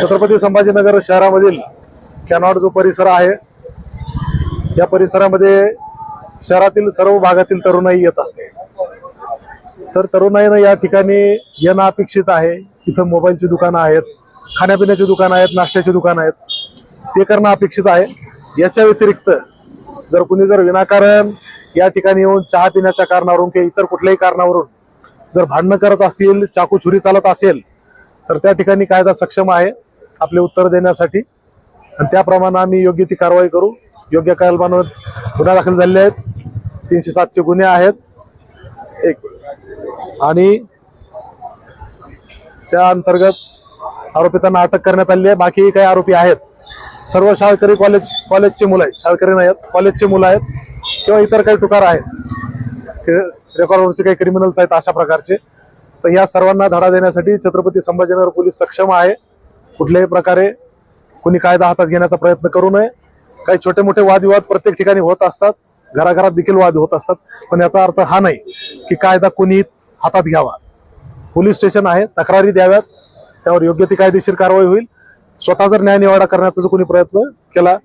छत्रपती संभाजीनगर शहरामधील कॅनॉट जो परिसर आहे, या परिसरामध्ये शहरातील सर्व भागातील तरुणाई येत असते. तर तरुणाईनं या ठिकाणी येणं अपेक्षित आहे. इथं मोबाईलची दुकानं आहेत, खाण्यापिण्याची दुकानं आहेत, नाश्त्याची दुकानं आहेत, ते करणं अपेक्षित आहे. याच्या व्यतिरिक्त जर कुणी विनाकारण या ठिकाणी येऊन चहा पिण्याच्या कारणावरून किंवा इतर कुठल्याही कारणावरून जर भांडणं करत असतील, चाकू छुरी चालत असेल, तर त्या ठिकाणी कायदा सक्षम आहे आपले उत्तर देण्यासाठी आणि त्याप्रमाणे आम्ही योग्य ती कारवाई करू. योग्य कलमांवर गुन्हा दाखल झालेले आहेत, 307 चे गुन्हे आहेत आणि त्या अंतर्गत आरोपितांना अटक करण्यात आली आहे. बाकी काही आरोपी आहेत, सर्व शाळकरी कॉलेजचे मुलं आहेत, शाळकरी नाही आहेत, कॉलेजचे मुलं आहेत किंवा इतर काही टुकार आहेत, रेकॉर्डवरचे काही क्रिमिनल्स आहेत अशा प्रकारचे. तर या सर्वांना धडा देण्यासाठी छत्रपती संभाजीनगर पोलीस सक्षम आहे. कुठल्याही प्रकारे कोणी कायदा हातात घेण्याचा प्रयत्न करू नये. काही छोटे मोठे वादविवाद प्रत्येक ठिकाणी होत असतात, घराघरात देखील वाद होत असतात, पण याचा अर्थ हा नाही की कायदा कोणी हातात घ्यावा. पोलीस स्टेशन आहे, तक्रारी द्याव्यात, त्यावर योग्य ती कायदेशीर कारवाई होईल. स्वतः जर न्यायनिवाडा करण्याचा जो कोणी प्रयत्न केला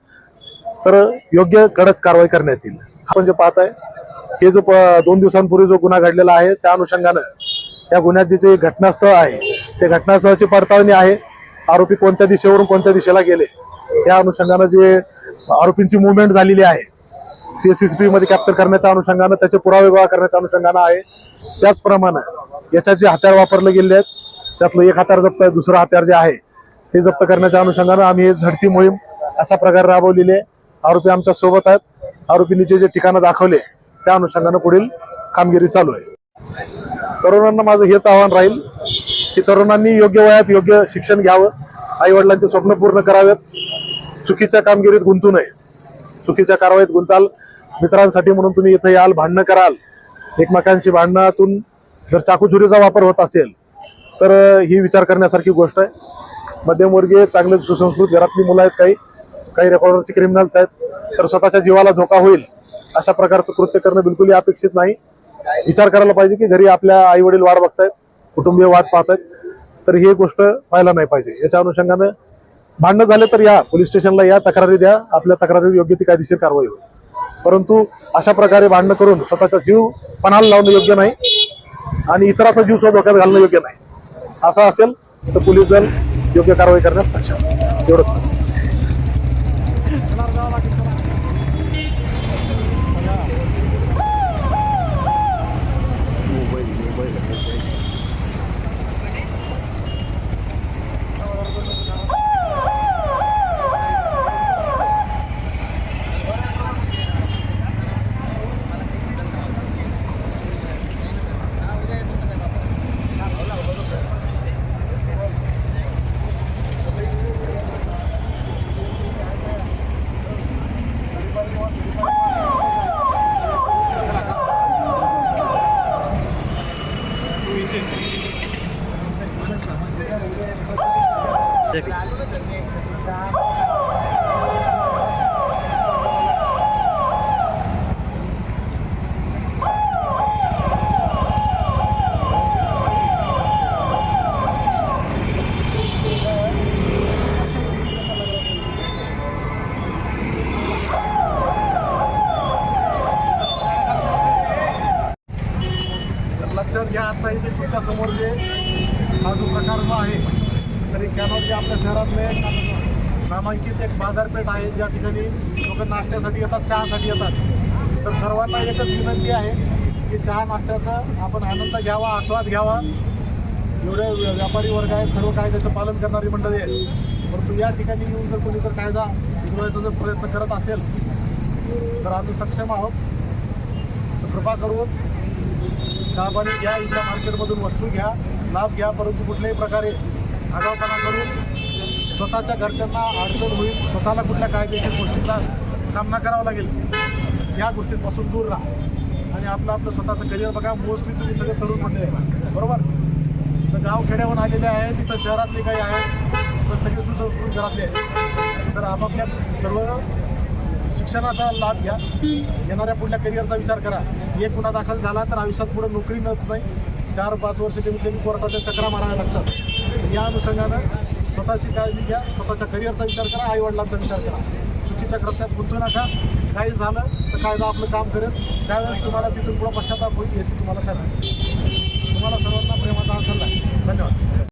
तर योग्य कडक कारवाई करण्यात येईल. आपण जे पाहताय हे जो 2 दिवसांपूर्वी जो गुन्हा घडलेला आहे, त्या अनुषंगानं त्या गुन्ह्याचे जे घटनास्थळ आहे, ते घटनास्थळाची पडताळणी आहे. आरोपी कोणत्या दिशेवरून कोणत्या दिशेला गेले, या अनुषंगानं जे आरोपींची मुवमेंट झालेली आहे ते सीसीटीव्ही मध्ये कॅप्चर करण्याच्या अनुषंगानं, त्याचे पुरावे गोळा करण्याच्या अनुषंगानं आहे. त्याचप्रमाणे याच्यात जे हत्यार वापरले गेले आहेत, त्यातलं एक हत्यार जप्त आहे, दुसरं हत्यार जे आहे ते जप्त करण्याच्या अनुषंगानं आम्ही झडती मोहीम अशा प्रकारे राबवलेली आहे. आरोपी आमच्या सोबत आहेत. आरोपींनी जे ठिकाणं दाखवले त्या अनुषंगानं पुढील कामगिरी चालू आहे. तरुणांना माझं हेच आव्हान राहील की तरुणांनी योग्य वयात योग्य शिक्षण घ्यावं, आई वडिलांचे स्वप्न पूर्ण करावेत, चुकीच्या कामगिरीत गुंतू नये. चुकीच्या कारवाईत गुंताल, मित्रांसाठी म्हणून तुम्ही इथे याल, भांडणं कराल, एकमेकांशी भांडणातून जर चाकूछुरीचा वापर होत असेल तर ही विचार करण्यासारखी गोष्ट आहे. मध्यमवर्गीय चांगले सुसंस्कृत घरातली मुलं आहेत, काही रेकॉर्डवरचे क्रिमिनल्स आहेत, तर स्वतःच्या जीवाला धोका होईल अशा प्रकारचं कृत्य करणं बिलकुल अपेक्षित नाही. विचार करायला पाहिजे की घरी आपल्या आई वडील वाट बघतायत, कुटुंबीय वाट पाहतायत, तर ही गोष्ट व्हायला नाही पाहिजे. याच्या अनुषंगानं भांडणं झाले तर या पोलीस स्टेशनला या, तक्रारी द्या, आपल्या तक्रारीवर योग्य ती कायदेशीर कारवाई होईल. परंतु अशा प्रकारे भांडणं करून स्वतःचा जीव पणाला लावणं योग्य नाही आणि इतराचा जीव सुद्धा धोक्यात घालणं योग्य नाही. असं असेल तर पोलीस दल योग्य कारवाई करण्यास सक्षम. एवढंच. लक्षात घ्या, आता हे जे तुमच्या समोर जे हा जो प्रकार जो आहे, तरी कॅनॉट जे आपल्या शहरातले नामांकित एक बाजारपेठ आहे, ज्या ठिकाणी लोक नाश्त्यासाठी येतात, चहासाठी येतात. तर सर्वांना एकच विनंती आहे की चहा नाश्त्याचा आपण आनंद घ्यावा, आस्वाद घ्यावा. एवढे व्यापारी वर्ग आहेत, सर्व कायद्याचं पालन करणारी मंडळी आहे. परंतु या ठिकाणी येऊन जर कोणी कायदा बिघडवायचा जर प्रयत्न करत असेल तर आम्ही सक्षम आहोत. तर कृपा करून चहा पाणी घ्या, इथल्या मार्केटमधून वस्तू घ्या, लाभ घ्या, परंतु कुठल्याही प्रकारे आगाऊपणा करून स्वतःच्या घरच्यांना अडचण होईल, स्वतःला कुठल्या कायदेशीर गोष्टींचा सामना करावा लागेल, या गोष्टींपासून दूर राहा आणि आपलं स्वतःचं करिअर बघा. मोस्टली तुम्ही सगळे तरुण मंडळी आहे, बरोबर. तर गाव खेड्यावर आलेले आहे, तिथं शहरातले काही आहेत, तर सगळे सुसंस्कृत घरातले आहेत. तर आपापल्या सर्व शिक्षणाचा लाभ घ्या, येणाऱ्या पुढल्या करिअरचा विचार करा. एक गुन्हा दाखल झाला तर आयुष्यात पुढे नोकरी मिळत नाही, 4-5 वर्ष कमी कोर्टाच्या चक्रा माराव्या लागतात. या अनुषंगानं स्वतःची काळजी घ्या, स्वतःच्या करिअरचा विचार करा, आईवडिलांचा विचार करा. चुकीच्या कृत्यात गुंतू नका. काही झालं तर कायदा आपलं काम करेल, त्यावेळेस तुम्हाला तिथून पुढं पश्चाताप होईल याची तुम्हाला शासन. तुम्हाला सर्वांना प्रेमाचा हा सल्ला आहे. धन्यवाद.